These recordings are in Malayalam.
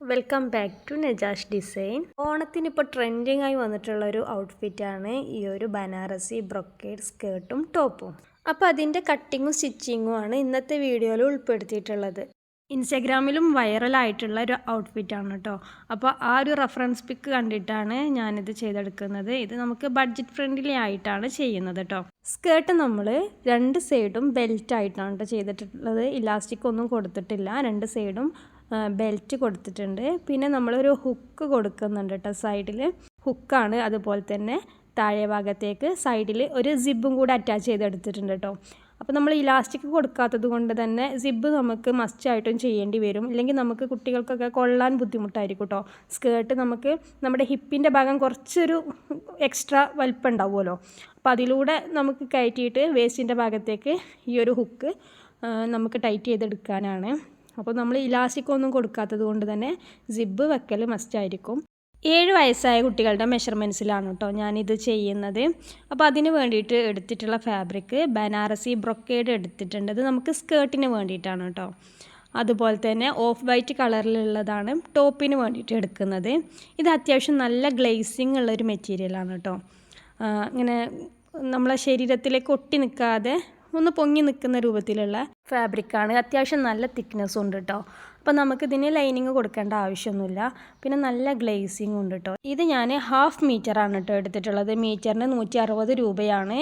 Welcome back to Najash design. ഓണത്തിന് ഇപ്പോൾ ട്രെൻഡിങ് ആയി വന്നിട്ടുള്ള ഒരു ഔട്ട്ഫിറ്റാണ് ഈ ഒരു ബനാറസി ബ്രൊക്കേഡ് സ്കേർട്ടും ടോപ്പും. അപ്പോൾ അതിൻ്റെ കട്ടിങ്ങും സ്റ്റിച്ചിങ്ങും ആണ് ഇന്നത്തെ വീഡിയോയിൽ ഉൾപ്പെടുത്തിയിട്ടുള്ളത്. ഇൻസ്റ്റഗ്രാമിലും വൈറലായിട്ടുള്ള ഒരു ഔട്ട്ഫിറ്റാണ് കേട്ടോ. അപ്പോൾ ആ ഒരു റെഫറൻസ് പിക്ക് കണ്ടിട്ടാണ് ഞാനിത് ചെയ്തെടുക്കുന്നത്. ഇത് നമുക്ക് ബഡ്ജറ്റ് ഫ്രണ്ട്ലി ആയിട്ടാണ് ചെയ്യുന്നത് കേട്ടോ. സ്കേർട്ട് നമ്മൾ രണ്ട് സൈഡും ബെൽറ്റ് ആയിട്ടാണ് കേട്ടോ ചെയ്തിട്ടുള്ളത്. ഇലാസ്റ്റിക് ഒന്നും കൊടുത്തിട്ടില്ല, രണ്ട് സൈഡും ബെൽറ്റ് കൊടുത്തിട്ടുണ്ട്. പിന്നെ നമ്മളൊരു ഹുക്ക് കൊടുക്കുന്നുണ്ട് കേട്ടോ, സൈഡിൽ ഹുക്കാണ്. അതുപോലെ തന്നെ താഴെ ഭാഗത്തേക്ക് സൈഡിൽ ഒരു സിബും കൂടെ അറ്റാച്ച് ചെയ്തെടുത്തിട്ടുണ്ട് കേട്ടോ. അപ്പോൾ നമ്മൾ ഇലാസ്റ്റിക് കൊടുക്കാത്തത് കൊണ്ട് തന്നെ സിബ് നമുക്ക് മസ്റ്റായിട്ടും ചെയ്യേണ്ടി വരും. ഇല്ലെങ്കിൽ നമുക്ക് കുട്ടികൾക്കൊക്കെ കൊള്ളാൻ ബുദ്ധിമുട്ടായിരിക്കും കേട്ടോ. സ്കേർട്ട് നമുക്ക് നമ്മുടെ ഹിപ്പിൻ്റെ ഭാഗം കുറച്ചൊരു എക്സ്ട്രാ വലിപ്പം ഉണ്ടാവുമല്ലോ, അപ്പോൾ അതിലൂടെ നമുക്ക് കയറ്റിയിട്ട് വേസ്റ്റിൻ്റെ ഭാഗത്തേക്ക് ഈ ഒരു ഹുക്ക് നമുക്ക് ടൈറ്റ് ചെയ്തെടുക്കാനാണ്. അപ്പോൾ നമ്മൾ ഇലാസ്റ്റിക് ഒന്നും കൊടുക്കാത്തത് കൊണ്ട് തന്നെ സിബ് വെക്കൽ മസ്റ്റായിരിക്കും. 7 വയസ്സായ കുട്ടികളുടെ മെഷർമെൻറ്റ്സിലാണ് കേട്ടോ ഞാനിത് ചെയ്യുന്നത്. അപ്പോൾ അതിന് വേണ്ടിയിട്ട് എടുത്തിട്ടുള്ള ഫാബ്രിക് ബനാറസി ബ്രൊക്കേഡ് എടുത്തിട്ടുണ്ട്. ഇത് നമുക്ക് സ്കേർട്ടിന് വേണ്ടിയിട്ടാണ് കേട്ടോ. അതുപോലെ തന്നെ ഓഫ് വൈറ്റ് കളറിലുള്ളതാണ് ടോപ്പിന് വേണ്ടിയിട്ട് എടുക്കുന്നത്. ഇത് അത്യാവശ്യം നല്ല ഗ്ലേസിങ് ഉള്ളൊരു മെറ്റീരിയലാണ് കേട്ടോ. ഇങ്ങനെ നമ്മളെ ശരീരത്തിലേക്ക് ഒട്ടി നിൽക്കാതെ ഒന്ന് പൊങ്ങി നിൽക്കുന്ന രൂപത്തിലുള്ള ഫാബ്രിക്കാണ്. അത്യാവശ്യം നല്ല തിക്നെസ്സും ഉണ്ട് കേട്ടോ. അപ്പോൾ നമുക്കിതിന് ലൈനിങ് കൊടുക്കേണ്ട ആവശ്യമൊന്നുമില്ല. പിന്നെ നല്ല ഗ്ലേസിങ് ഉണ്ട് കേട്ടോ. ഇത് ഞാൻ 1/2 മീറ്ററാണ് കേട്ടോ എടുത്തിട്ടുള്ളത്. മീറ്ററിന് 160 രൂപയാണ്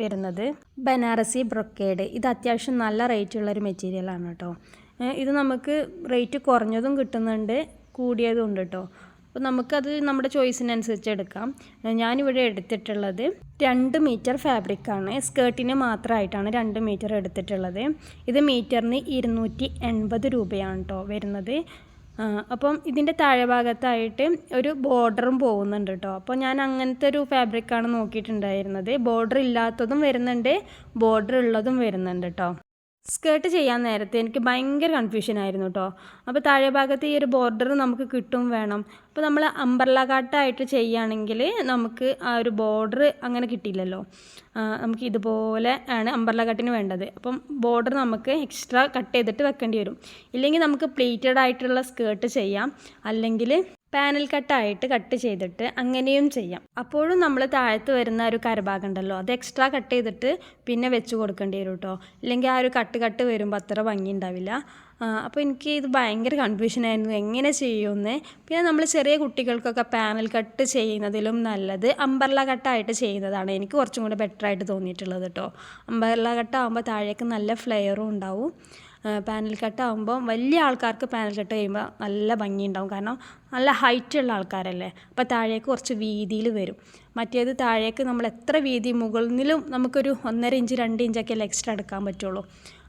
വരുന്നത്. ബനാറസി ബ്രൊക്കേഡ് ഇത് അത്യാവശ്യം നല്ല റേറ്റുള്ളൊരു മെറ്റീരിയലാണ് കേട്ടോ. ഇത് നമുക്ക് റേറ്റ് കുറഞ്ഞതും കിട്ടുന്നുണ്ട്, കൂടിയതും ഉണ്ട് കേട്ടോ. അപ്പോൾ നമുക്കത് നമ്മുടെ ചോയ്സിനനുസരിച്ച് എടുക്കാം. ഞാനിവിടെ എടുത്തിട്ടുള്ളത് 2 മീറ്റർ ഫാബ്രിക്കാണ്. സ്കേർട്ടിന് മാത്രമായിട്ടാണ് 2 മീറ്റർ എടുത്തിട്ടുള്ളത്. ഇത് മീറ്ററിന് 280 രൂപയാണ് കേട്ടോ വരുന്നത്. അപ്പം ഇതിൻ്റെ താഴെ ഭാഗത്തായിട്ട് ഒരു ബോർഡറും പോകുന്നുണ്ട് കേട്ടോ. അപ്പോൾ ഞാൻ അങ്ങനത്തെ ഒരു ഫാബ്രിക്കാണ് നോക്കിയിട്ടുണ്ടായിരുന്നത്. ബോർഡർ ഇല്ലാത്തതും വരുന്നുണ്ട്, ബോർഡർ ഉള്ളതും വരുന്നുണ്ട് കേട്ടോ. സ്കേർട്ട് ചെയ്യാൻ നേരത്തെ എനിക്ക് ഭയങ്കര കൺഫ്യൂഷനായിരുന്നു കേട്ടോ. അപ്പോൾ താഴെ ഭാഗത്ത് ഈ ഒരു ബോർഡർ നമുക്ക് കിട്ടും വേണം. അപ്പോൾ നമ്മൾ അംബ്രല്ല കട്ടായിട്ട് ചെയ്യുകയാണെങ്കിൽ നമുക്ക് ആ ഒരു ബോർഡർ അങ്ങനെ കിട്ടിയില്ലല്ലോ. നമുക്ക് ഇതുപോലെ ആണ് അംബ്രല്ല കട്ടിന് വേണ്ടത്. അപ്പം ബോർഡർ നമുക്ക് എക്സ്ട്രാ കട്ട് ചെയ്തിട്ട് വെക്കേണ്ടി വരും. ഇല്ലെങ്കിൽ നമുക്ക് പ്ലീറ്റഡ് ആയിട്ടുള്ള സ്കേർട്ട് ചെയ്യാം, അല്ലെങ്കിൽ പാനൽ കട്ടായിട്ട് കട്ട് ചെയ്തിട്ട് അങ്ങനെയും ചെയ്യാം. അപ്പോഴും നമ്മൾ താഴത്ത് വരുന്ന ഒരു കരഭാഗം ഉണ്ടല്ലോ, അത് എക്സ്ട്രാ കട്ട് ചെയ്തിട്ട് പിന്നെ വെച്ച് കൊടുക്കേണ്ടി വരും കേട്ടോ. ഇല്ലെങ്കിൽ ആ ഒരു കട്ട് വരുമ്പോൾ അത്ര ഭംഗി ഉണ്ടാവില്ല. അപ്പോൾ എനിക്ക് ഇത് ഭയങ്കര കൺഫ്യൂഷനായിരുന്നു എങ്ങനെ ചെയ്യുമെന്ന്. പിന്നെ നമ്മൾ ചെറിയ കുട്ടികൾക്കൊക്കെ പാനൽ കട്ട് ചെയ്യുന്നതിലും നല്ലത് അംബ്രല്ല കട്ടായിട്ട് ചെയ്യുന്നതാണ് എനിക്ക് കുറച്ചും കൂടെ ബെറ്ററായിട്ട് തോന്നിയിട്ടുള്ളത് കേട്ടോ. അംബ്രല്ല കട്ടാകുമ്പോൾ താഴേക്ക് നല്ല ഫ്ലെയറും ഉണ്ടാവും. പാനൽ കട്ടാകുമ്പോൾ വലിയ ആൾക്കാർക്ക് പാനൽ കട്ട് ചെയ്യുമ്പോൾ നല്ല ഭംഗിയുണ്ടാവും, കാരണം നല്ല ഹൈറ്റുള്ള ആൾക്കാരല്ലേ. അപ്പോൾ താഴേക്ക് കുറച്ച് വീതിയിൽ വരും. മറ്റേത് താഴേക്ക് നമ്മൾ എത്ര വീതി മുകളിലും നമുക്കൊരു 1.5 ഇഞ്ച് 2 ഇഞ്ചൊക്കെ അല്ലേ എക്സ്ട്രാ എടുക്കാൻ പറ്റുള്ളൂ.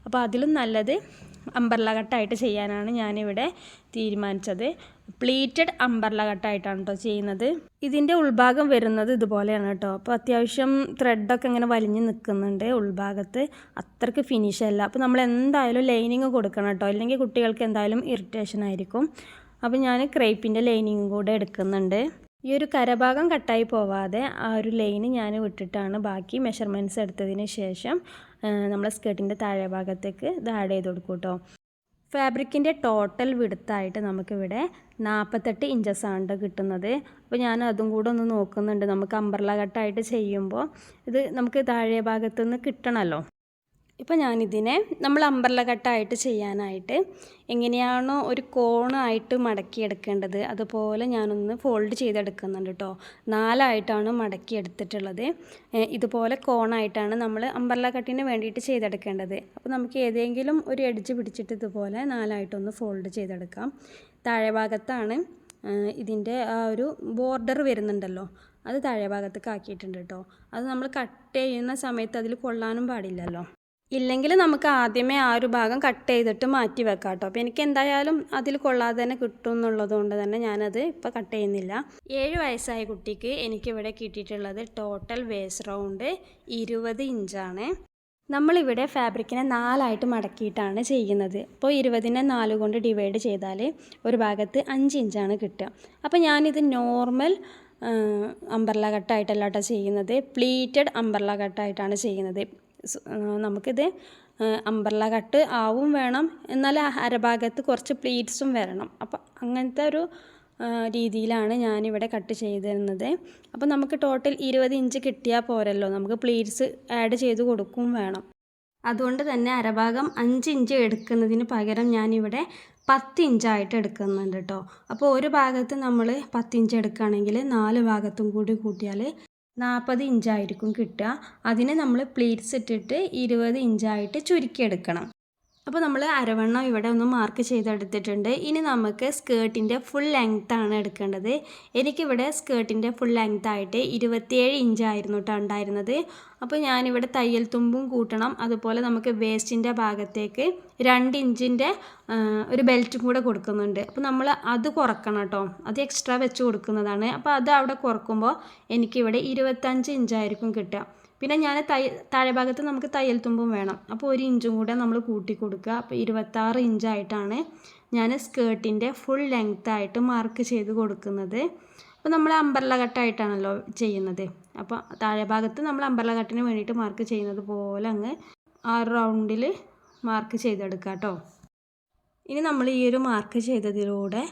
അപ്പോൾ അതിലും നല്ലത് അംബ്രല്ല കട്ടായിട്ട് ചെയ്യാനാണ് ഞാനിവിടെ തീരുമാനിച്ചത്. പ്ലീറ്റഡ് അംബ്രല്ല കട്ടായിട്ടാണ് കേട്ടോ ചെയ്യുന്നത്. ഇതിൻ്റെ ഉൾഭാഗം വരുന്നത് ഇതുപോലെയാണ് കേട്ടോ. അപ്പോൾ അത്യാവശ്യം ത്രെഡൊക്കെ ഇങ്ങനെ വലിഞ്ഞ് നിൽക്കുന്നുണ്ട് ഉൾഭാഗത്ത്, അത്രയ്ക്ക് ഫിനിഷ് അല്ല. അപ്പോൾ നമ്മൾ എന്തായാലും ലൈനിങ് കൊടുക്കണം കേട്ടോ, അല്ലെങ്കിൽ കുട്ടികൾക്ക് എന്തായാലും ഇറിറ്റേഷൻ ആയിരിക്കും. അപ്പോൾ ഞാൻ ക്രേപ്പിൻ്റെ ലൈനിങ്ങും കൂടെ എടുക്കുന്നുണ്ട്. ഈ ഒരു കരഭാഗം കട്ടായി പോവാതെ ആ ഒരു ലൈന് ഞാൻ വിട്ടിട്ടാണ് ബാക്കി മെഷർമെൻറ്റ്സ് എടുത്തതിന് ശേഷം നമ്മളെ സ്കേർട്ടിൻ്റെ താഴെ ഭാഗത്തേക്ക് ഇത് ആഡ് ചെയ്ത് കൊടുക്കും കേട്ടോ. ഫാബ്രിക്കിൻ്റെ ടോട്ടൽ വിഡ്ത്തായിട്ട് നമുക്കിവിടെ 48 ഇഞ്ചസാണ് കിട്ടുന്നത്. അപ്പോൾ ഞാൻ അതും കൂടെ ഒന്ന് നോക്കുന്നുണ്ട്. നമുക്ക് അംബ്രല്ല കട്ടായിട്ട് ചെയ്യുമ്പോൾ ഇത് നമുക്ക് താഴെ ഭാഗത്തുനിന്ന് കിട്ടണമല്ലോ. ഇപ്പോൾ ഞാനിതിനെ നമ്മൾ അംബ്രല്ല കട്ടായിട്ട് ചെയ്യാനായിട്ട് എങ്ങനെയാണോ ഒരു കോണായിട്ട് മടക്കിയെടുക്കേണ്ടത് അതുപോലെ ഞാനൊന്ന് ഫോൾഡ് ചെയ്തെടുക്കുന്നുണ്ട് കേട്ടോ. 4ആയിട്ടാണ് മടക്കിയെടുത്തിട്ടുള്ളത്. ഇതുപോലെ കോണായിട്ടാണ് നമ്മൾ അംബ്രല്ല കട്ടിന് വേണ്ടിയിട്ട് ചെയ്തെടുക്കേണ്ടത്. അപ്പോൾ നമുക്ക് ഏതെങ്കിലും ഒരു എഡ്ജ് പിടിച്ചിട്ട് ഇതുപോലെ 4ആയിട്ടൊന്ന് ഫോൾഡ് ചെയ്തെടുക്കാം. താഴെ ഭാഗത്താണ് ഇതിൻ്റെ ആ ഒരു ബോർഡർ വരുന്നുണ്ടല്ലോ, അത് താഴെ ഭാഗത്തേക്ക് ആക്കിയിട്ടുണ്ട് കേട്ടോ. അത് നമ്മൾ കട്ട് ചെയ്യുന്ന സമയത്ത് അതിൽ കൊള്ളാനും പാടില്ലല്ലോ. ഇല്ലെങ്കിൽ നമുക്ക് ആദ്യമേ ആ ഒരു ഭാഗം കട്ട് ചെയ്തിട്ട് മാറ്റി വെക്കാം കേട്ടോ. അപ്പോൾ എനിക്ക് എന്തായാലും അതിൽ കൊള്ളാതെ തന്നെ കിട്ടും എന്നുള്ളത് കൊണ്ട് തന്നെ ഞാനത് ഇപ്പോൾ കട്ട് ചെയ്യുന്നില്ല. 7 വയസ്സായ കുട്ടിക്ക് എനിക്കിവിടെ കിട്ടിയിട്ടുള്ളത് ടോട്ടൽ വേസ്റ്റ് റൗണ്ട് 20 ഇഞ്ചാണ്. നമ്മളിവിടെ ഫാബ്രിക്കിനെ 4ആയിട്ട് മടക്കിയിട്ടാണ് ചെയ്യുന്നത്. അപ്പോൾ 20നെ 4 കൊണ്ട് ഡിവൈഡ് ചെയ്താൽ ഒരു ഭാഗത്ത് 5 ഇഞ്ചാണ് കിട്ടുക. അപ്പോൾ ഞാനിത് നോർമൽ അംബ്രല്ല കട്ടായിട്ടല്ല കേട്ടോ ചെയ്യുന്നത്, പ്ലീറ്റഡ് അംബ്രല്ല കട്ടായിട്ടാണ് ചെയ്യുന്നത്. നമുക്കിത് അംബ്രല കട്ട് ആവും വേണം, എന്നാൽ അരഭാഗത്ത് കുറച്ച് പ്ലീറ്റ്സും വരണം. അപ്പോൾ അങ്ങനത്തെ ഒരു രീതിയിലാണ് ഞാനിവിടെ കട്ട് ചെയ്തിരുന്നത്. അപ്പോൾ നമുക്ക് ടോട്ടൽ 20 ഇഞ്ച് കിട്ടിയാൽ പോരല്ലോ, നമുക്ക് പ്ലീറ്റ്സ് ആഡ് ചെയ്ത് കൊടുക്കും വേണം. അതുകൊണ്ട് തന്നെ അരഭാഗം 5 ഇഞ്ച് എടുക്കുന്നതിന് പകരം ഞാനിവിടെ 10 ഇഞ്ചായിട്ട് എടുക്കുന്നുണ്ട് കേട്ടോ. അപ്പോൾ ഒരു ഭാഗത്ത് നമ്മൾ 10 ഇഞ്ച് എടുക്കുകയാണെങ്കിൽ 4 ഭാഗത്തും കൂടി കൂട്ടിയാൽ 40 ഇഞ്ചായിരിക്കും കിട്ടുക. അതിന് നമ്മൾ പ്ലീറ്റ്സ് ഇട്ടിട്ട് 20 ഇഞ്ചായിട്ട് ചുരുക്കിയെടുക്കണം. അപ്പോൾ നമ്മൾ അരവണ്ണം ഇവിടെ ഒന്ന് മാർക്ക് ചെയ്തെടുത്തിട്ടുണ്ട്. ഇനി നമുക്ക് സ്കേർട്ടിൻ്റെ ഫുൾ ലെങ്ത്താണ് എടുക്കേണ്ടത്. എനിക്കിവിടെ സ്കേർട്ടിൻ്റെ ഫുൾ ലെങ്ത് ആയിട്ട് 27 ഇഞ്ചായിരുന്നു കേട്ടോ ഉണ്ടായിരുന്നത്. അപ്പോൾ ഞാനിവിടെ തയ്യൽ തുമ്പും കൂട്ടണം, അതുപോലെ നമുക്ക് വേസ്റ്റിൻ്റെ ഭാഗത്തേക്ക് 2 ഇഞ്ചിൻ്റെ ഒരു ബെൽറ്റും കൂടെ കൊടുക്കുന്നുണ്ട്. അപ്പോൾ നമ്മൾ അത് കുറക്കണം കേട്ടോ, അത് എക്സ്ട്രാ വെച്ച് കൊടുക്കുന്നതാണ്. അപ്പോൾ അത് അവിടെ കുറക്കുമ്പോൾ എനിക്കിവിടെ 25 ഇഞ്ചായിരിക്കും കിട്ടുക. പിന്നെ ഞാൻ താഴെ ഭാഗത്ത് നമുക്ക് തയ്യൽ തുമ്പും വേണം, അപ്പോൾ 1 ഇഞ്ചും കൂടെ നമ്മൾ കൂട്ടി കൊടുക്കുക. അപ്പോൾ 26 ഇഞ്ചായിട്ടാണ് ഞാൻ സ്കേർട്ടിൻ്റെ ഫുൾ ലെങ്ത്തായിട്ട് മാർക്ക് ചെയ്ത് കൊടുക്കുന്നത്. അപ്പോൾ നമ്മൾ അംബ്രല കട്ടായിട്ടാണല്ലോ ചെയ്യുന്നത്, അപ്പോൾ താഴെ ഭാഗത്ത് നമ്മൾ അംബ്രല കട്ടിന് വേണ്ടിയിട്ട് മാർക്ക് ചെയ്യുന്നത് പോലെ അങ്ങ് ആ റൗണ്ടിൽ മാർക്ക് ചെയ്തെടുക്കാം കേട്ടോ. ഇനി നമ്മൾ ഈ ഒരു മാർക്ക് ചെയ്തതിലൂടെ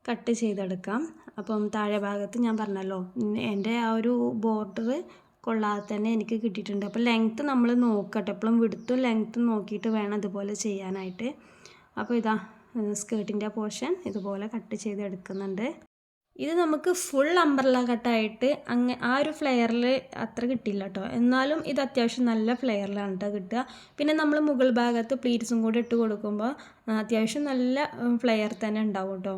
കട്ട് ചെയ്തെടുക്കാം. അപ്പം താഴെ ഭാഗത്ത് ഞാൻ പറഞ്ഞല്ലോ എൻ്റെ ആ ഒരു ബോർഡർ കൊള്ളാതെ തന്നെ എനിക്ക് കിട്ടിയിട്ടുണ്ട്. അപ്പോൾ ലെങ്ത്ത് നമ്മൾ നോക്കട്ടെ, എപ്പോഴും വിടുത്തും ലെങ്ത്തും നോക്കിയിട്ട് വേണം ഇതുപോലെ ചെയ്യാനായിട്ട്. അപ്പോൾ ഇതാ സ്കേർട്ടിൻ്റെ പോർഷൻ ഇതുപോലെ കട്ട് ചെയ്തെടുക്കുന്നുണ്ട്. ഇത് നമുക്ക് ഫുൾ അംബ്രല കട്ടായിട്ട് ആ ഒരു ഫ്ലെയറിൽ അത്ര കിട്ടില്ല കേട്ടോ, എന്നാലും ഇത് അത്യാവശ്യം നല്ല ഫ്ലെയറിലാണ് കേട്ടോ കിട്ടുക. പിന്നെ നമ്മൾ മുകൾ ഭാഗത്ത് പ്ലീറ്റ്സും കൂടി ഇട്ട് കൊടുക്കുമ്പോൾ അത്യാവശ്യം നല്ല ഫ്ലെയർ തന്നെ ഉണ്ടാവും കേട്ടോ.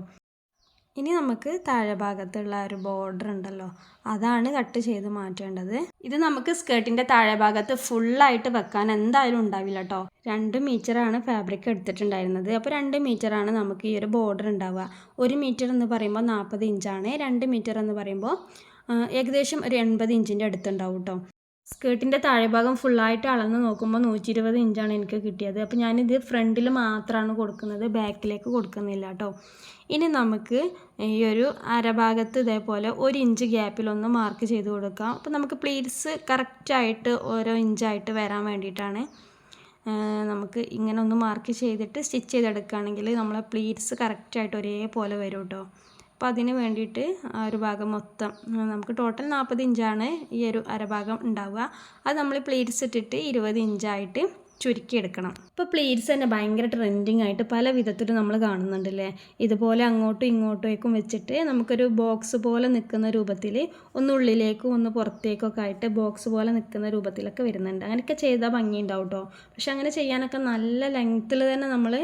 ഇനി നമുക്ക് താഴെ ഭാഗത്തുള്ള ഒരു ബോർഡർ ഉണ്ടല്ലോ, അതാണ് കട്ട് ചെയ്ത് മാറ്റേണ്ടത്. ഇത് നമുക്ക് സ്കേർട്ടിൻ്റെ താഴെ ഭാഗത്ത് ഫുള്ളായിട്ട് വെക്കാൻ എന്തായാലും ഉണ്ടാവില്ല കേട്ടോ. 2 മീറ്ററാണ് ഫാബ്രിക് എടുത്തിട്ടുണ്ടായിരുന്നത്. അപ്പോൾ 2 മീറ്ററാണ് നമുക്ക് ഈ ഒരു ബോർഡർ ഉണ്ടാവുക. 1 മീറ്റർ എന്ന് പറയുമ്പോൾ 40 ഇഞ്ചാണ്, 2 മീറ്റർ എന്ന് പറയുമ്പോൾ ഏകദേശം ഒരു 80 ഇഞ്ചിൻ്റെ അടുത്തുണ്ടാവും കേട്ടോ. സ്കേർട്ടിൻ്റെ താഴെ ഭാഗം ഫുള്ളായിട്ട് അളന്ന് നോക്കുമ്പോൾ 120 ഇഞ്ചാണ് എനിക്ക് കിട്ടിയത്. അപ്പോൾ ഞാനിത് ഫ്രണ്ടിൽ മാത്രമാണ് കൊടുക്കുന്നത്, ബാക്കിലേക്ക് കൊടുക്കുന്നില്ല കേട്ടോ. ഇനി നമുക്ക് ഈ ഒരു അരഭാഗത്ത് ഇതേപോലെ 1 ഇഞ്ച് ഗ്യാപ്പിലൊന്ന് മാർക്ക് ചെയ്ത് കൊടുക്കാം. അപ്പോൾ നമുക്ക് പ്ലീറ്റ്സ് കറക്റ്റായിട്ട് ഓരോ ഇഞ്ചായിട്ട് വരാൻ വേണ്ടിയിട്ടാണ് നമുക്ക് ഇങ്ങനെ ഒന്ന് മാർക്ക് ചെയ്തിട്ട് സ്റ്റിച്ച് ചെയ്തെടുക്കുകയാണെങ്കിൽ നമ്മളെ പ്ലീറ്റ്സ് കറക്റ്റായിട്ട് ഒരേപോലെ വരും കേട്ടോ. അപ്പോൾ അതിന് വേണ്ടിയിട്ട് ആ ഒരു ഭാഗം മൊത്തം നമുക്ക് ടോട്ടൽ 40 ഇഞ്ചാണ് ഈ ഒരു അരഭാഗം ഉണ്ടാവുക. അത് നമ്മൾ പ്ലീറ്റ്സ് ഇട്ടിട്ട് 20 ഇഞ്ചായിട്ട് ചുരുക്കിയെടുക്കണം. ഇപ്പോൾ പ്ലീറ്റ്സ് തന്നെ ഭയങ്കര ട്രെൻഡിങ് ആയിട്ട് പല വിധത്തിലും നമ്മൾ കാണുന്നുണ്ടല്ലേ. ഇതുപോലെ അങ്ങോട്ടും ഇങ്ങോട്ടേക്കും വെച്ചിട്ട് നമുക്കൊരു ബോക്സ് പോലെ നിൽക്കുന്ന രൂപത്തിൽ, ഒന്ന് ഉള്ളിലേക്കും ഒന്ന് പുറത്തേക്കൊക്കെ ആയിട്ട് ബോക്സ് പോലെ നിൽക്കുന്ന രൂപത്തിലൊക്കെ വരുന്നുണ്ട്. അങ്ങനെയൊക്കെ ചെയ്താൽ ഭംഗി ഉണ്ടാവും കേട്ടോ. പക്ഷെ അങ്ങനെ ചെയ്യാനൊക്കെ നല്ല ലെങ്ത്തിൽ തന്നെ നമ്മൾ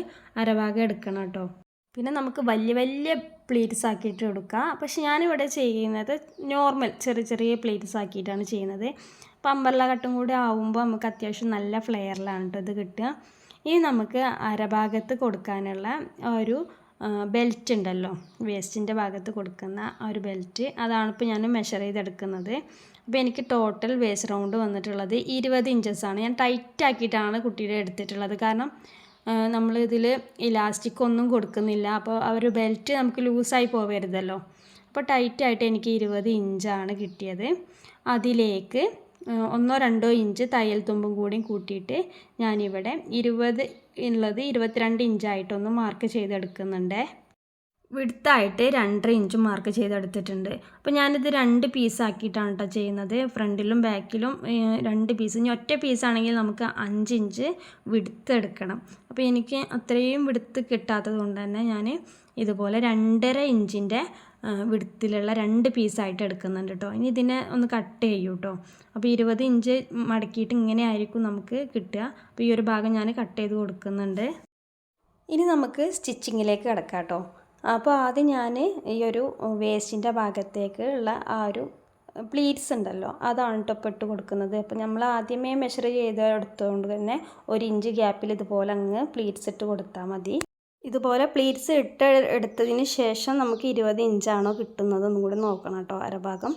അരഭാഗം എടുക്കണം കേട്ടോ. പിന്നെ നമുക്ക് വലിയ വലിയ പ്ലീറ്റ്സ് ആക്കിയിട്ട് എടുക്കാം. പക്ഷെ ഞാനിവിടെ ചെയ്യുന്നത് നോർമൽ ചെറിയ ചെറിയ പ്ലീറ്റ്സ് ആക്കിയിട്ടാണ് ചെയ്യുന്നത്. അപ്പോൾ അംബ്രല കട്ടും കൂടി ആവുമ്പോൾ നമുക്ക് അത്യാവശ്യം നല്ല ഫ്ലെയറിലാണ് കേട്ടോ ഇത് കിട്ടുക. ഇനി നമുക്ക് അരഭാഗത്ത് കൊടുക്കാനുള്ള ഒരു ബെൽറ്റ് ഉണ്ടല്ലോ, വേസ്റ്റിൻ്റെ ഭാഗത്ത് കൊടുക്കുന്ന ആ ഒരു ബെൽറ്റ്, അതാണ് ഇപ്പോൾ ഞാൻ മെഷർ ചെയ്തെടുക്കുന്നത്. അപ്പോൾ എനിക്ക് ടോട്ടൽ വേസ്റ്റ് റൗണ്ട് വന്നിട്ടുള്ളത് 20 ഇഞ്ചസാണ്. ഞാൻ ടൈറ്റ് ആക്കിയിട്ടാണ് കുട്ടിയുടെ എടുത്തിട്ടുള്ളത്, കാരണം നമ്മൾ ഇതിൽ ഇലാസ്റ്റിക് ഒന്നും കൊടുക്കുന്നില്ല. അപ്പോൾ ആ ഒരു ബെൽറ്റ് നമുക്ക് ലൂസായി പോവരുതല്ലോ. അപ്പോൾ ടൈറ്റായിട്ട് എനിക്ക് 20 ഇഞ്ചാണ് കിട്ടിയത്. അതിലേക്ക് 1-2 ഇഞ്ച് തയ്യൽ തുമ്പും കൂടി കൂട്ടിയിട്ട് ഞാനിവിടെ 20 ഉള്ളത് 22 ഇഞ്ചായിട്ടൊന്ന് മാർക്ക് ചെയ്തെടുക്കുന്നുണ്ട്. വിഡ്ത്തായിട്ട് 2.5 ഇഞ്ച് മാർക്ക് ചെയ്തെടുത്തിട്ടുണ്ട്. അപ്പോൾ ഞാനിത് 2 പീസാക്കിയിട്ടാണ് കേട്ടോ ചെയ്യുന്നത്, ഫ്രണ്ടിലും ബാക്കിലും 2 പീസ്. ഇനി ഒറ്റ പീസാണെങ്കിൽ നമുക്ക് 5 ഇഞ്ച് വിഡ്ത്ത് എടുക്കണം. അപ്പോൾ എനിക്ക് അത്രയും വിഡ്ത്ത് കിട്ടാത്തത് കൊണ്ട് തന്നെ ഞാൻ ഇതുപോലെ 2.5 ഇഞ്ചിൻ്റെ വിഡ്ത്തിലുള്ള 2 പീസായിട്ട് എടുക്കുന്നുണ്ട് കേട്ടോ. ഇനി ഇതിനെ ഒന്ന് കട്ട് ചെയ്യൂ കേട്ടോ. അപ്പോൾ 20 ഇഞ്ച് മടക്കിയിട്ട് ഇങ്ങനെ ആയിരിക്കും നമുക്ക് കിട്ടുക. അപ്പോൾ ഈ ഒരു ഭാഗം ഞാൻ കട്ട് ചെയ്ത് കൊടുക്കുന്നുണ്ട്. ഇനി നമുക്ക് സ്റ്റിച്ചിങ്ങിലേക്ക് കിടക്കാം കേട്ടോ. അപ്പോൾ ആദ്യം ഞാൻ ഈ ഒരു വേസ്റ്റിൻ്റെ ഭാഗത്തേക്ക് ഉള്ള ആ ഒരു പ്ലീറ്റ്സ് ഉണ്ടല്ലോ, അതാണ് കേട്ടോ ഇപ്പോൾ ഇട്ട് കൊടുക്കുന്നത്. അപ്പോൾ നമ്മൾ ആദ്യമേ മെഷർ ചെയ്ത് എടുത്തുകൊണ്ട് തന്നെ 1 ഇഞ്ച് ഗ്യാപ്പിൽ ഇതുപോലെ അങ്ങ് പ്ലീറ്റ്സ് ഇട്ട് കൊടുത്താൽ മതി. ഇതുപോലെ പ്ലീറ്റ്സ് എടുത്തതിന് ശേഷം നമുക്ക് 20 ഇഞ്ചാണോ കിട്ടുന്നത് ഒന്നും കൂടി നോക്കണം കേട്ടോ അരഭാഗം.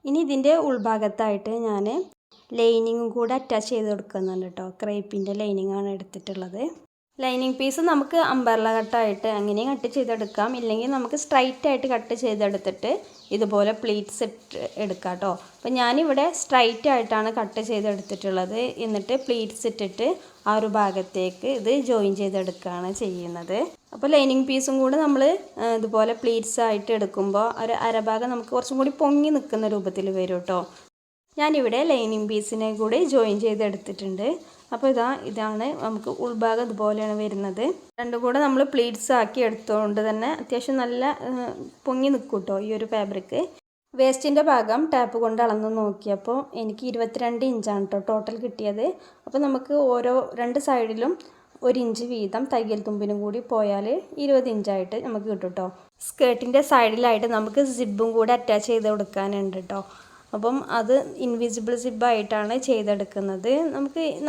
ഇനി ഇതിൻ്റെ ഉൾഭാഗത്തായിട്ട് ഞാൻ ലൈനിങ്ങും കൂടെ അറ്റാച്ച് ചെയ്ത് കൊടുക്കുന്നുണ്ട് കേട്ടോ. ക്രേപ്പിൻ്റെ ലൈനിങ്ങാണ് എടുത്തിട്ടുള്ളത്. ലൈനിങ് പീസ് നമുക്ക് അംബ്രല കട്ടായിട്ട് അങ്ങനെയും കട്ട് ചെയ്തെടുക്കാം, ഇല്ലെങ്കിൽ നമുക്ക് സ്ട്രൈറ്റ് ആയിട്ട് കട്ട് ചെയ്തെടുത്തിട്ട് ഇതുപോലെ പ്ലീറ്റ്സ് ഇട്ട് എടുക്കാം കേട്ടോ. അപ്പോൾ ഞാനിവിടെ സ്ട്രൈറ്റ് ആയിട്ടാണ് കട്ട് ചെയ്തെടുത്തിട്ടുള്ളത്. എന്നിട്ട് പ്ലീറ്റ്സ് ഇട്ടിട്ട് ആ ഒരു ഭാഗത്തേക്ക് ഇത് ജോയിൻ ചെയ്തെടുക്കുകയാണ് ചെയ്യുന്നത്. അപ്പോൾ ലൈനിങ് പീസും കൂടെ നമ്മൾ ഇതുപോലെ പ്ലീറ്റ്സ് ആയിട്ട് എടുക്കുമ്പോൾ ഒരു അരഭാഗം നമുക്ക് കുറച്ചും കൂടി പൊങ്ങി നിൽക്കുന്ന രൂപത്തിൽ വരും കേട്ടോ. ഞാനിവിടെ ലൈനിങ് പീസിനെ കൂടി ജോയിൻ ചെയ്തെടുത്തിട്ടുണ്ട്. അപ്പോൾ ഇതാണ് നമുക്ക് ഉൾഭാഗം ഇതുപോലെയാണ് വരുന്നത്. രണ്ടും കൂടെ നമ്മൾ പ്ലീറ്റ്സ് ആക്കി എടുത്തുകൊണ്ട് തന്നെ അത്യാവശ്യം നല്ല പൊങ്ങി നിൽക്കും കേട്ടോ ഈ ഒരു ഫാബ്രിക്. വേസ്റ്റിൻ്റെ ഭാഗം ടാപ്പ് കൊണ്ട് അളന്ന് നോക്കിയപ്പോൾ എനിക്ക് 22 ഇഞ്ചാണ് കേട്ടോ ടോട്ടൽ കിട്ടിയത്. അപ്പോൾ നമുക്ക് ഓരോ 2 സൈഡിലും 1 ഇഞ്ച് വീതം തയ്യൽ തുമ്പിനും കൂടി പോയാൽ 20 ഇഞ്ചായിട്ട് നമുക്ക് കിട്ടും കേട്ടോ. സ്കേർട്ടിൻ്റെ സൈഡിലായിട്ട് നമുക്ക് സിബും കൂടി അറ്റാച്ച് ചെയ്ത് കൊടുക്കാനുണ്ട് കേട്ടോ. അപ്പം അത് ഇൻവിസിബിൾ സിബായിട്ടാണ് ചെയ്തെടുക്കുന്നത്.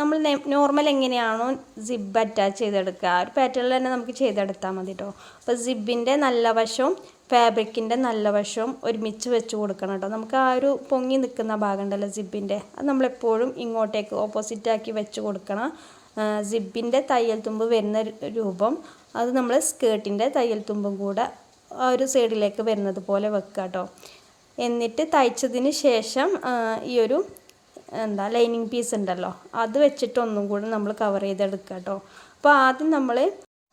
നമ്മൾ നോർമൽ എങ്ങനെയാണോ സിബ് അറ്റാച്ച് ചെയ്തെടുക്കുക ആ ഒരു പാറ്റേണിൽ തന്നെ നമുക്ക് ചെയ്തെടുത്താൽ മതി കേട്ടോ. അപ്പോൾ സിബിൻ്റെ നല്ല വശവും ഫാബ്രിക്കിൻ്റെ നല്ല വശവും ഒരുമിച്ച് വെച്ച് കൊടുക്കണം കേട്ടോ. നമുക്ക് ആ ഒരു പൊങ്ങി നിൽക്കുന്ന ഭാഗം ഉണ്ടല്ലോ സിബിൻ്റെ, അത് നമ്മളെപ്പോഴും ഇങ്ങോട്ടേക്ക് ഓപ്പോസിറ്റാക്കി വെച്ച് കൊടുക്കണം. സിബിൻ്റെ തയ്യൽ തുമ്പ് വരുന്ന രൂപം അത് നമ്മൾ സ്കേർട്ടിൻ്റെ തയ്യൽ തുമ്പും കൂടെ ആ ഒരു സൈഡിലേക്ക് വരുന്നത് പോലെ വെക്കുക കേട്ടോ. എന്നിട്ട് തയ്ച്ചതിന് ശേഷം ഈ ഒരു ലൈനിങ് പീസ് ഉണ്ടല്ലോ അത് വെച്ചിട്ട് ഒന്നും കൂടി നമ്മൾ കവർ ചെയ്തെടുക്കുക കേട്ടോ. അപ്പോൾ ആദ്യം നമ്മൾ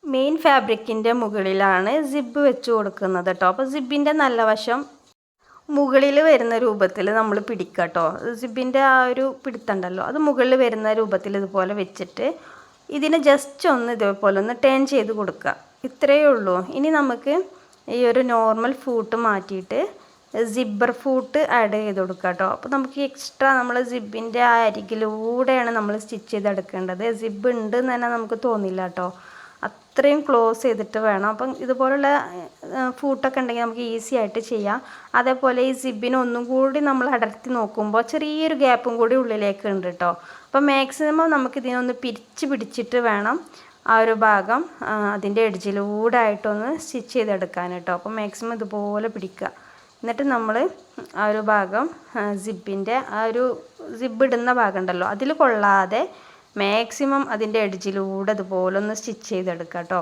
മെയിൻ ഫാബ്രിക്കിൻ്റെ മുകളിലാണ് സിബ് വെച്ച് കൊടുക്കുന്നത് കേട്ടോ. അപ്പോൾ സിബിൻ്റെ നല്ല വശം മുകളിൽ വരുന്ന രൂപത്തിൽ നമ്മൾ പിടിക്കുക കേട്ടോ. സിബിൻ്റെ ആ ഒരു പിടുത്തുണ്ടല്ലോ അത് മുകളിൽ വരുന്ന രൂപത്തിൽ ഇതുപോലെ വെച്ചിട്ട് ഇതിനെ ജസ്റ്റ് ഒന്ന് ഇതേപോലെ ഒന്ന് ടേൺ ചെയ്ത് കൊടുക്കുക. ഇത്രയേ ഉള്ളൂ. ഇനി നമുക്ക് ഈ ഒരു നോർമൽ ഫൂട്ട് മാറ്റിയിട്ട് സിബ്ബർ ഫൂട്ട് ആഡ് ചെയ്ത് കൊടുക്കുക കേട്ടോ. അപ്പോൾ നമുക്ക് എക്സ്ട്രാ നമ്മൾ സിബിൻ്റെ ആ അരികിലൂടെയാണ് നമ്മൾ സ്റ്റിച്ച് ചെയ്തെടുക്കേണ്ടത്. സിബ് ഉണ്ട് എന്ന് തന്നെ നമുക്ക് തോന്നില്ല കേട്ടോ. അത്രയും ക്ലോസ് ചെയ്തിട്ട് വേണം. അപ്പം ഇതുപോലുള്ള ഫൂട്ടൊക്കെ ഉണ്ടെങ്കിൽ നമുക്ക് ഈസി ആയിട്ട് ചെയ്യാം. അതേപോലെ ഈ സിബിനെ ഒന്നും കൂടി നമ്മൾ അടർത്തി നോക്കുമ്പോൾ ചെറിയൊരു ഗ്യാപ്പും കൂടി ഉള്ളിലേക്ക് ഉണ്ട് കേട്ടോ. അപ്പം മാക്സിമം നമുക്ക് ഇതിനൊന്ന് പിരിച്ച് പിടിച്ചിട്ട് വേണം ആ ഒരു ഭാഗം അതിൻ്റെ എഡ്ജിലൂടെ ആയിട്ടൊന്ന് സ്റ്റിച്ച് ചെയ്തെടുക്കാൻ കേട്ടോ. അപ്പം മാക്സിമം ഇതുപോലെ പിടിക്കുക. എന്നിട്ട് നമ്മൾ ആ ഒരു ഭാഗം സിബിൻ്റെ ആ ഒരു സിബ് ഇടുന്ന ഭാഗം ഉണ്ടല്ലോ അതിൽ കൊള്ളാതെ മാക്സിമം അതിൻ്റെ എഡ്ജിലൂടെ അതുപോലെ ഒന്ന് സ്റ്റിച്ച് ചെയ്തെടുക്കുക കേട്ടോ.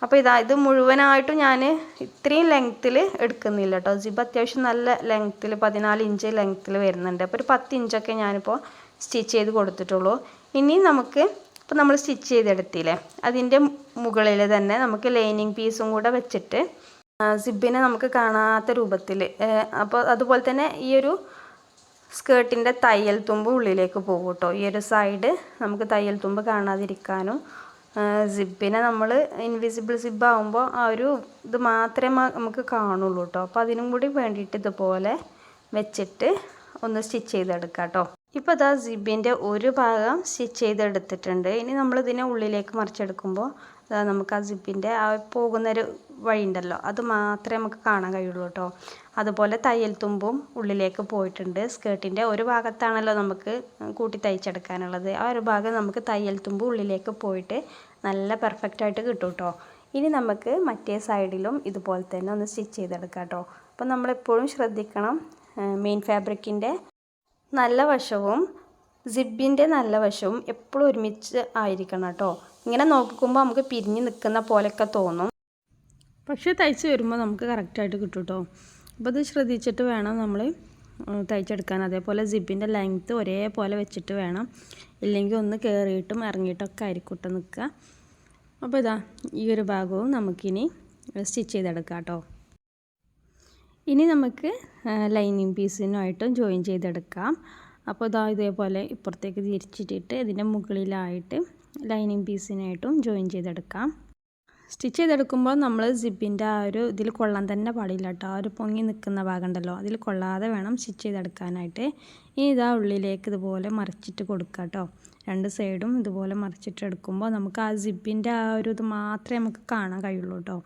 അപ്പോൾ ഇത് മുഴുവനായിട്ടും ഞാൻ ഇത്രയും ലെങ്ത്തിൽ എടുക്കുന്നില്ല കേട്ടോ. സിബ് അത്യാവശ്യം നല്ല ലെങ്ത്തിൽ 14 ഇഞ്ച് ലെങ്ത്തിൽ വരുന്നുണ്ട്. അപ്പോൾ ഒരു 10 ഇഞ്ചൊക്കെ ഞാനിപ്പോൾ സ്റ്റിച്ച് ചെയ്ത് കൊടുത്തിട്ടുള്ളൂ. ഇനി നമുക്ക് ഇപ്പോൾ നമ്മൾ സ്റ്റിച്ച് ചെയ്തെടുത്തില്ലേ അതിൻ്റെ മുകളിൽ തന്നെ നമുക്ക് ലൈനിങ് പീസും കൂടെ വെച്ചിട്ട് സിബിനെ നമുക്ക് കാണാത്ത രൂപത്തിൽ അപ്പോൾ അതുപോലെ തന്നെ ഈ ഒരു സ്കേർട്ടിൻ്റെ തയ്യൽ തുമ്പ് ഉള്ളിലേക്ക് പോകും കേട്ടോ. ഈ ഒരു സൈഡ് നമുക്ക് തയ്യൽ തുമ്പ് കാണാതിരിക്കാനും സിബിനെ നമ്മൾ ഇൻവിസിബിൾ സിബ് ആകുമ്പോൾ ആ ഒരു ഇത് മാത്രമേ നമുക്ക് കാണുള്ളൂ കേട്ടോ. അപ്പോൾ അതിനും കൂടി വേണ്ടിയിട്ട് ഇതുപോലെ വെച്ചിട്ട് ഒന്ന് സ്റ്റിച്ച് ചെയ്തെടുക്കാം കേട്ടോ. ഇപ്പോൾ ഇതാ സിബിൻ്റെ ഒരു ഭാഗം സ്റ്റിച്ച് ചെയ്തെടുത്തിട്ടുണ്ട്. ഇനി നമ്മളിതിനെ ഉള്ളിലേക്ക് മറിച്ചെടുക്കുമ്പോൾ നമുക്ക് ആ സിബിൻ്റെ ആ പോകുന്നൊരു വഴി ഉണ്ടല്ലോ അത് മാത്രമേ നമുക്ക് കാണാൻ കഴിയുള്ളൂ കേട്ടോ. അതുപോലെ തയ്യൽ തുമ്പും ഉള്ളിലേക്ക് പോയിട്ടുണ്ട്. സ്കേർട്ടിൻ്റെ ഒരു ഭാഗത്താണല്ലോ നമുക്ക് കൂട്ടി തയ്ച്ചെടുക്കാനുള്ളത്. ആ ഒരു ഭാഗം നമുക്ക് തയ്യൽ തുമ്പ് ഉള്ളിലേക്ക് പോയിട്ട് നല്ല പെർഫെക്റ്റായിട്ട് കിട്ടും കേട്ടോ. ഇനി നമുക്ക് മറ്റേ സൈഡിലും ഇതുപോലെ തന്നെ ഒന്ന് സ്റ്റിച്ച് ചെയ്തെടുക്കാം കേട്ടോ. അപ്പോൾ നമ്മളെപ്പോഴും ശ്രദ്ധിക്കണം മെയിൻ ഫാബ്രിക്കിൻ്റെ നല്ല വശവും സിബിൻ്റെ നല്ല വശവും എപ്പോഴും ഒരുമിച്ച് ആയിരിക്കണം കേട്ടോ. ഇങ്ങനെ നോക്കുമ്പോൾ നമുക്ക് പിരിഞ്ഞ് നിൽക്കുന്ന പോലെയൊക്കെ തോന്നും, പക്ഷേ തയ്ച്ച് വരുമ്പോൾ നമുക്ക് കറക്റ്റായിട്ട് കിട്ടും കേട്ടോ. അപ്പോൾ ഇത് ശ്രദ്ധിച്ചിട്ട് വേണം നമ്മൾ തയ്ച്ചെടുക്കാൻ. അതേപോലെ സിബിൻ്റെ ലെങ്ത്ത് ഒരേപോലെ വെച്ചിട്ട് വേണം, ഇല്ലെങ്കിൽ ഒന്ന് കയറിയിട്ടും ഇറങ്ങിയിട്ടൊക്കെ ആയിരിക്കും കേട്ടോ നിൽക്കുക. അപ്പോൾ ഈ ഒരു ഭാഗവും നമുക്കിനി സ്റ്റിച്ച് ചെയ്തെടുക്കാം കേട്ടോ. ഇനി നമുക്ക് ലൈനിങ് പീസിനുമായിട്ടും ജോയിൻ ചെയ്തെടുക്കാം. അപ്പോൾ ഇതേപോലെ ഇപ്പുറത്തേക്ക് തിരിച്ചിട്ടിട്ട് ഇതിൻ്റെ മുകളിലായിട്ട് ലൈനിങ് പീസിനായിട്ടും ജോയിൻ ചെയ്തെടുക്കാം. സ്റ്റിച്ച് ചെയ്തെടുക്കുമ്പോൾ നമ്മൾ സിബിൻ്റെ ആ ഒരു ഇതിൽ കൊള്ളാൻ തന്നെ പാടില്ല കേട്ടോ. ആ ഒരു പൊങ്ങി നിൽക്കുന്ന ഭാഗം ഉണ്ടല്ലോ അതിൽ കൊള്ളാതെ വേണം സ്റ്റിച്ച് ചെയ്തെടുക്കാനായിട്ട്. ഇനി ഉള്ളിലേക്ക് ഇതുപോലെ മറിച്ചിട്ട് കൊടുക്കുക കേട്ടോ. 2 സൈഡും ഇതുപോലെ മറിച്ചിട്ട് എടുക്കുമ്പോൾ നമുക്ക് ആ സിബിൻ്റെ ആ ഒരു ഇത് മാത്രമേ നമുക്ക് കാണാൻ കഴിയുള്ളൂ കേട്ടോ.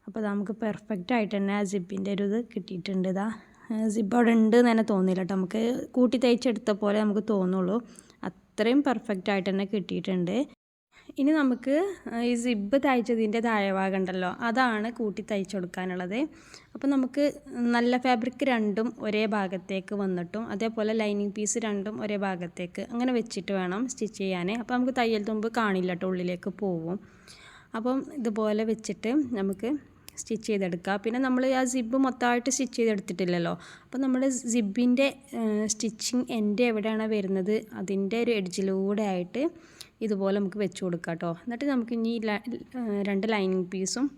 അപ്പോൾ നമുക്ക് പെർഫെക്റ്റ് ആയിട്ട് തന്നെ ആ സിബിൻ്റെ ഒരു ഇത് കിട്ടിയിട്ടുണ്ട്. സിബ് അവിടെ ഉണ്ട് എന്ന് തന്നെ തോന്നില്ല കേട്ടോ. നമുക്ക് കൂട്ടി തയ്ച്ചെടുത്ത പോലെ നമുക്ക് തോന്നുള്ളൂ. അത്രയും പെർഫെക്റ്റ് ആയിട്ട് തന്നെ കിട്ടിയിട്ടുണ്ട്. ഇനി നമുക്ക് ഈ സിബ് തയ്ച്ചതിൻ്റെ താഴെഭാഗം ഉണ്ടല്ലോ അതാണ് കൂട്ടി തയ്ച്ചു കൊടുക്കാനുള്ളത്. അപ്പോൾ നമുക്ക് നല്ല ഫാബ്രിക് രണ്ടും ഒരേ ഭാഗത്തേക്ക് വന്നിട്ടും അതേപോലെ ലൈനിങ് പീസ് രണ്ടും ഒരേ ഭാഗത്തേക്ക് അങ്ങനെ വെച്ചിട്ട് വേണം സ്റ്റിച്ച് ചെയ്യാൻ. അപ്പോൾ നമുക്ക് തയ്യൽ തുമ്പ് കാണില്ല കേട്ടോ, ഉള്ളിലേക്ക് പോവും. അപ്പം ഇതുപോലെ വെച്ചിട്ട് നമുക്ക് സ്റ്റിച്ച് ചെയ്തെടുക്കുക. പിന്നെ നമ്മൾ ആ സിബ്ബ് മൊത്തമായിട്ട് സ്റ്റിച്ച് ചെയ്തെടുത്തിട്ടില്ലല്ലോ, അപ്പോൾ നമ്മുടെ സിബിൻ്റെ സ്റ്റിച്ചിങ് എൻ്റെ എവിടെയാണ് വരുന്നത് അതിൻ്റെ ഒരു എഡ്ജിലൂടെ ആയിട്ട് ഇതുപോലെ നമുക്ക് വെച്ച് കൊടുക്കാം കേട്ടോ. എന്നിട്ട് നമുക്ക് ഇനി 2 ലൈനിങ് പീസും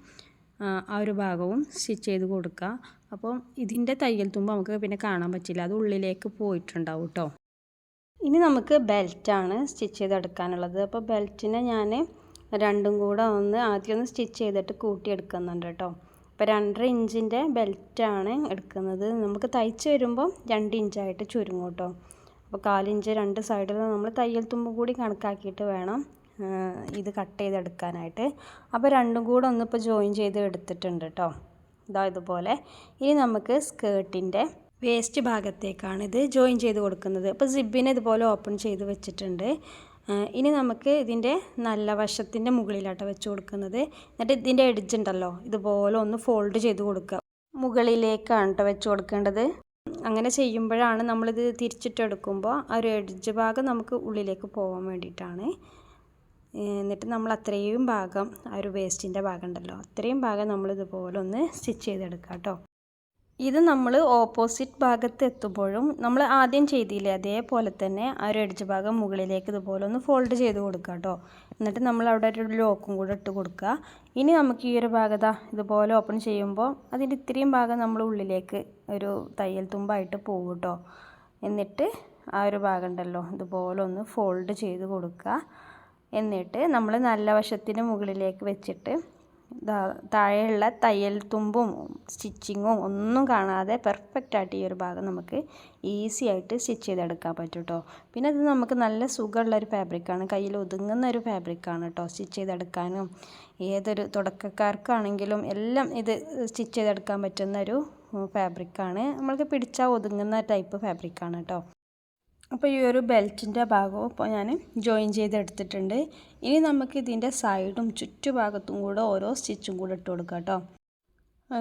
ആ ഒരു ഭാഗവും സ്റ്റിച്ച് ചെയ്ത് കൊടുക്കുക. അപ്പോൾ ഇതിൻ്റെ തയ്യൽ തുമ്പ് നമുക്ക് പിന്നെ കാണാൻ പറ്റില്ല, അത് ഉള്ളിലേക്ക് പോയിട്ടുണ്ടാവും കേട്ടോ. ഇനി നമുക്ക് ബെൽറ്റാണ് സ്റ്റിച്ച് ചെയ്തെടുക്കാനുള്ളത്. അപ്പോൾ ബെൽറ്റിനെ ഞാൻ രണ്ടും കൂടെ ആദ്യം ഒന്ന് സ്റ്റിച്ച് ചെയ്തിട്ട് കൂട്ടിയെടുക്കുന്നുണ്ട് കേട്ടോ. അപ്പോൾ 2.5 ഇഞ്ചിൻ്റെ ബെൽറ്റാണ് എടുക്കുന്നത്. നമുക്ക് തയ്ച്ച് വരുമ്പോൾ 2 ഇഞ്ചായിട്ട് ചുരുങ്ങും കേട്ടോ. അപ്പോൾ 1/4 ഇഞ്ച് 2 സൈഡിൽ നമ്മൾ തയ്യൽ തുമ്പ് കൂടി കണക്കാക്കിയിട്ട് വേണം ഇത് കട്ട് ചെയ്തെടുക്കാനായിട്ട്. അപ്പോൾ രണ്ടും കൂടെ ഇപ്പോൾ ജോയിൻ ചെയ്ത് എടുത്തിട്ടുണ്ട് കേട്ടോ. ഇതുപോലെ. ഇനി നമുക്ക് സ്കേർട്ടിൻ്റെ വേസ്റ്റ് ഭാഗത്തേക്കാണ് ഇത് ജോയിൻ ചെയ്ത് കൊടുക്കുന്നത്. അപ്പോൾ സിബിനെ ഇതുപോലെ ഓപ്പൺ ചെയ്ത് വെച്ചിട്ടുണ്ട്. ഇനി നമുക്ക് ഇതിൻ്റെ നല്ല വശത്തിൻ്റെ മുകളിലാട്ടോ വെച്ച് കൊടുക്കുന്നത്. എന്നിട്ട് ഇതിൻ്റെ എഡ്ജ് ഉണ്ടല്ലോ, ഇതുപോലെ ഒന്ന് ഫോൾഡ് ചെയ്ത് കൊടുക്കുക. മുകളിലേക്കാണ് കേട്ടോ വെച്ച് കൊടുക്കേണ്ടത്. അങ്ങനെ ചെയ്യുമ്പോഴാണ് നമ്മളിത് തിരിച്ചിട്ടെടുക്കുമ്പോൾ ആ ഒരു എഡ്ജ് ഭാഗം നമുക്ക് ഉള്ളിലേക്ക് പോകാൻ വേണ്ടിയിട്ടാണ്. എന്നിട്ട് നമ്മൾ അത്രയും ഭാഗം ആ ഒരു വേസ്റ്റിൻ്റെ ഭാഗം ഉണ്ടല്ലോ, അത്രയും ഭാഗം നമ്മളിതുപോലെ ഒന്ന് സ്റ്റിച്ച് ചെയ്തെടുക്കാം കേട്ടോ. ഇത് നമ്മൾ ഓപ്പോസിറ്റ് ഭാഗത്ത് എത്തുമ്പോഴും നമ്മൾ ആദ്യം ചെയ്തില്ലേ അതേപോലെ തന്നെ ആ ഒരു എഡ്ജ് ഭാഗം മുകളിലേക്ക് ഇതുപോലെ ഒന്ന് ഫോൾഡ് ചെയ്ത് കൊടുക്കുക കേട്ടോ. എന്നിട്ട് നമ്മൾ അവിടെ ഒരു ലോക്കും കൂടെ ഇട്ട് കൊടുക്കുക. ഇനി നമുക്ക് ഈ ഒരു ഭാഗത ഇതുപോലെ ഓപ്പൺ ചെയ്യുമ്പോൾ അതിൻ്റെ ഇത്രയും ഭാഗം നമ്മൾ ഉള്ളിലേക്ക് ഒരു തയ്യൽ തുമ്പായിട്ട് പോകും കേട്ടോ. എന്നിട്ട് ആ ഒരു ഭാഗം ഉണ്ടല്ലോ ഇതുപോലെ ഒന്ന് ഫോൾഡ് ചെയ്ത് കൊടുക്കുക. എന്നിട്ട് നമ്മൾ നല്ല വശത്തിന് മുകളിലേക്ക് വെച്ചിട്ട് താഴെയുള്ള തയ്യൽ തുമ്പും സ്റ്റിച്ചിങ്ങും ഒന്നും കാണാതെ പെർഫെക്റ്റായിട്ട് ഈ ഒരു ഭാഗം നമുക്ക് ഈസി ആയിട്ട് സ്റ്റിച്ച് ചെയ്തെടുക്കാൻ പറ്റും കേട്ടോ. പിന്നെ ഇത് നമുക്ക് നല്ല സുഖമുള്ളൊരു ഫാബ്രിക്കാണ്, കയ്യിൽ ഒതുങ്ങുന്ന ഒരു ഫാബ്രിക്കാണ് കേട്ടോ. സ്റ്റിച്ച് ചെയ്തെടുക്കാനും ഏതൊരു തുടക്കക്കാർക്കാണെങ്കിലും എല്ലാം ഇത് സ്റ്റിച്ച് ചെയ്തെടുക്കാൻ പറ്റുന്ന ഒരു ഫാബ്രിക്കാണ്. നമ്മൾക്ക് പിടിച്ചാൽ ഒതുങ്ങുന്ന ടൈപ്പ് ഫാബ്രിക്കാണ് കേട്ടോ. അപ്പോൾ ഈ ഒരു ബെൽറ്റിൻ്റെ ഭാഗവും ഇപ്പോൾ ഞാൻ ജോയിൻ ചെയ്തെടുത്തിട്ടുണ്ട്. ഇനി നമുക്ക് ഇതിൻ്റെ സൈഡും ചുറ്റുഭാഗത്തും കൂടെ ഓരോ സ്റ്റിച്ചും കൂടെ ഇട്ട് കൊടുക്കാം കേട്ടോ.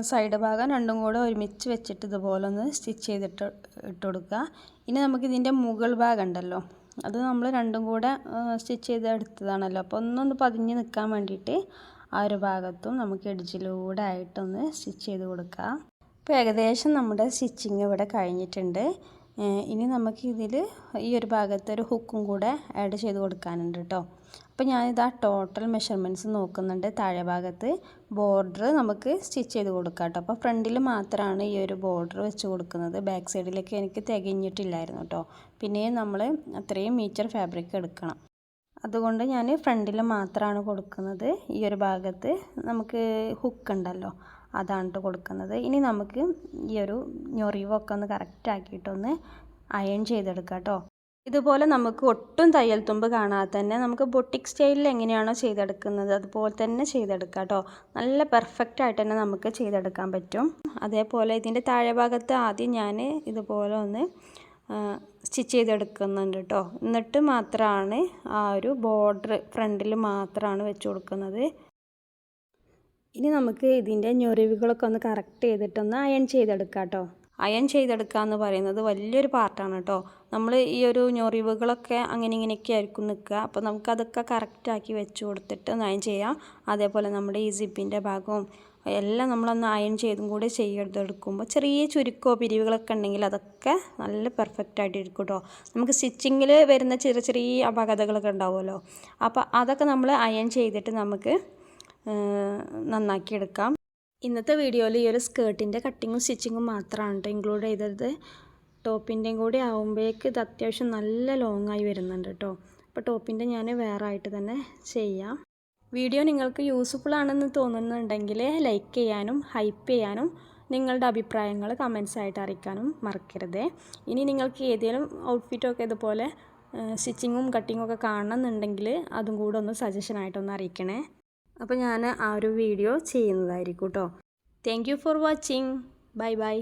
സൈഡ് ഭാഗം രണ്ടും കൂടെ ഒരുമിച്ച് വെച്ചിട്ട് ഇതുപോലെ ഒന്ന് സ്റ്റിച്ച് ചെയ്തിട്ട് ഇട്ട് കൊടുക്കുക. ഇനി നമുക്ക് ഇതിൻ്റെ മുകൾ ഭാഗം ഉണ്ടല്ലോ, അത് നമ്മൾ രണ്ടും കൂടെ സ്റ്റിച്ച് ചെയ്തെടുത്തതാണല്ലോ, അപ്പോൾ ഒന്നൊന്ന് പതിഞ്ഞ് നിൽക്കാൻ വേണ്ടിയിട്ട് ആ ഒരു ഭാഗത്തും നമുക്ക് എഡ്ജിലൂടെ ആയിട്ടൊന്ന് സ്റ്റിച്ച് ചെയ്ത് കൊടുക്കുക. ഇപ്പോൾ ഏകദേശം നമ്മുടെ സ്റ്റിച്ചിങ് ഇവിടെ കഴിഞ്ഞിട്ടുണ്ട്. ഇനി നമുക്ക് ഇതിൽ ഈ ഒരു ഭാഗത്ത് ഒരു ഹുക്കും കൂടെ ആഡ് ചെയ്ത് കൊടുക്കാനുണ്ട് കേട്ടോ. അപ്പോൾ ഞാനിതാ ടോട്ടൽ മെഷർമെൻറ്റ്സ് നോക്കുന്നുണ്ട്. താഴെ ഭാഗത്ത് ബോർഡർ നമുക്ക് സ്റ്റിച്ച് ചെയ്ത് കൊടുക്കാം കേട്ടോ. അപ്പോൾ ഫ്രണ്ടിൽ മാത്രമാണ് ഈ ഒരു ബോർഡർ വെച്ച് കൊടുക്കുന്നത്, ബാക്ക് സൈഡിലേക്ക് എനിക്ക് തികഞ്ഞിട്ടില്ലായിരുന്നു കേട്ടോ. പിന്നെയും നമ്മൾ അത്രയും മീറ്റർ ഫാബ്രിക് എടുക്കണം, അതുകൊണ്ട് ഞാൻ ഫ്രണ്ടിൽ മാത്രമാണ് കൊടുക്കുന്നത്. ഈ ഒരു ഭാഗത്ത് നമുക്ക് ഹുക്ക് ഉണ്ടല്ലോ അതാണ് കേട്ടോ കൊടുക്കുന്നത്. ഇനി നമുക്ക് ഈ ഒരു ഞൊറിവൊക്കെ ഒന്ന് കറക്റ്റ് ആക്കിയിട്ടൊന്ന് അയൺ ചെയ്തെടുക്കാം കേട്ടോ. ഇതുപോലെ നമുക്ക് ഒട്ടും തയ്യൽ തുമ്പ് കാണാതെ തന്നെ നമുക്ക് ബൊട്ടിക് സ്റ്റൈലിൽ എങ്ങനെയാണോ ചെയ്തെടുക്കുന്നത് അതുപോലെ തന്നെ ചെയ്തെടുക്കാം കേട്ടോ. നല്ല പെർഫെക്റ്റ് ആയിട്ട് തന്നെ നമുക്ക് ചെയ്തെടുക്കാൻ പറ്റും. അതേപോലെ ഇതിൻ്റെ താഴെ ഭാഗത്ത് ആദ്യം ഞാൻ ഇതുപോലെ ഒന്ന് സ്റ്റിച്ച് ചെയ്തെടുക്കുന്നുണ്ട് കേട്ടോ. എന്നിട്ട് മാത്രമാണ് ആ ഒരു ബോർഡർ ഫ്രണ്ടിൽ മാത്രമാണ് വെച്ച് കൊടുക്കുന്നത്. ഇനി നമുക്ക് ഇതിൻ്റെ ഞൊറിവുകളൊക്കെ ഒന്ന് കറക്റ്റ് ചെയ്തിട്ടൊന്ന് അയൺ ചെയ്തെടുക്കാം കേട്ടോ. അയൺ ചെയ്തെടുക്കുക എന്ന് പറയുന്നത് വലിയൊരു പാർട്ടാണ് കേട്ടോ. നമ്മൾ ഈ ഒരു ഞൊറിവുകളൊക്കെ അങ്ങനെ ഇങ്ങനെയൊക്കെ ആയിരിക്കും നിൽക്കുക, അപ്പോൾ നമുക്കതൊക്കെ കറക്റ്റാക്കി വെച്ച് കൊടുത്തിട്ട് അയൺ ചെയ്യാം. അതേപോലെ നമ്മുടെ ഈ സിബിൻ്റെ ഭാഗവും എല്ലാം നമ്മളൊന്ന് അയൺ ചെയ്തും കൂടി ചെയ്തെടുക്കുമ്പോൾ ചെറിയ ചുരുക്കോ പിരിവുകളൊക്കെ ഉണ്ടെങ്കിൽ അതൊക്കെ നല്ല പെർഫെക്റ്റ് ആയിട്ടിരിക്കും കേട്ടോ. നമുക്ക് സ്റ്റിച്ചിങ്ങിൽ വരുന്ന ചെറിയ ചെറിയ അപകടങ്ങളൊക്കെ ഉണ്ടാവുമല്ലോ, അപ്പോൾ അതൊക്കെ നമ്മൾ അയൺ ചെയ്തിട്ട് നമുക്ക് നന്നാക്കിയെടുക്കാം. ഇന്നത്തെ വീഡിയോയിൽ ഈ ഒരു സ്കേർട്ടിൻ്റെ കട്ടിങ്ങും സ്റ്റിച്ചിങ്ങും മാത്രമാണ് കേട്ടോ ഇൻക്ലൂഡ് ചെയ്തത്. ടോപ്പിൻ്റെയും കൂടി ആകുമ്പോഴേക്ക് ഇത് അത്യാവശ്യം നല്ല ലോങ്ങായി വരുന്നുണ്ട് കേട്ടോ. അപ്പോൾ ടോപ്പിൻ്റെ ഞാൻ വേറെ ആയിട്ട് തന്നെ ചെയ്യാം. വീഡിയോ നിങ്ങൾക്ക് യൂസ്ഫുൾ ആണെന്ന് തോന്നുന്നുണ്ടെങ്കിൽ ലൈക്ക് ചെയ്യാനും ഹൈപ്പ് ചെയ്യാനും നിങ്ങളുടെ അഭിപ്രായങ്ങൾ കമൻസ് ആയിട്ട് അറിയിക്കാനും മറക്കരുത്. ഇനി നിങ്ങൾക്ക് ഏതെങ്കിലും ഔട്ട്ഫിറ്റൊക്കെ ഇതുപോലെ സ്റ്റിച്ചിങ്ങും കട്ടിങ്ങും ഒക്കെ കാണണമെന്നുണ്ടെങ്കിൽ അതും കൂടെ ഒന്ന് സജഷനായിട്ടൊന്ന് അറിയിക്കണേ. അപ്പോൾ ഞാൻ ആ ഒരു വീഡിയോ ചെയ്യുന്നതായിരിക്കും കേട്ടോ. Thank you for watching. Bye bye.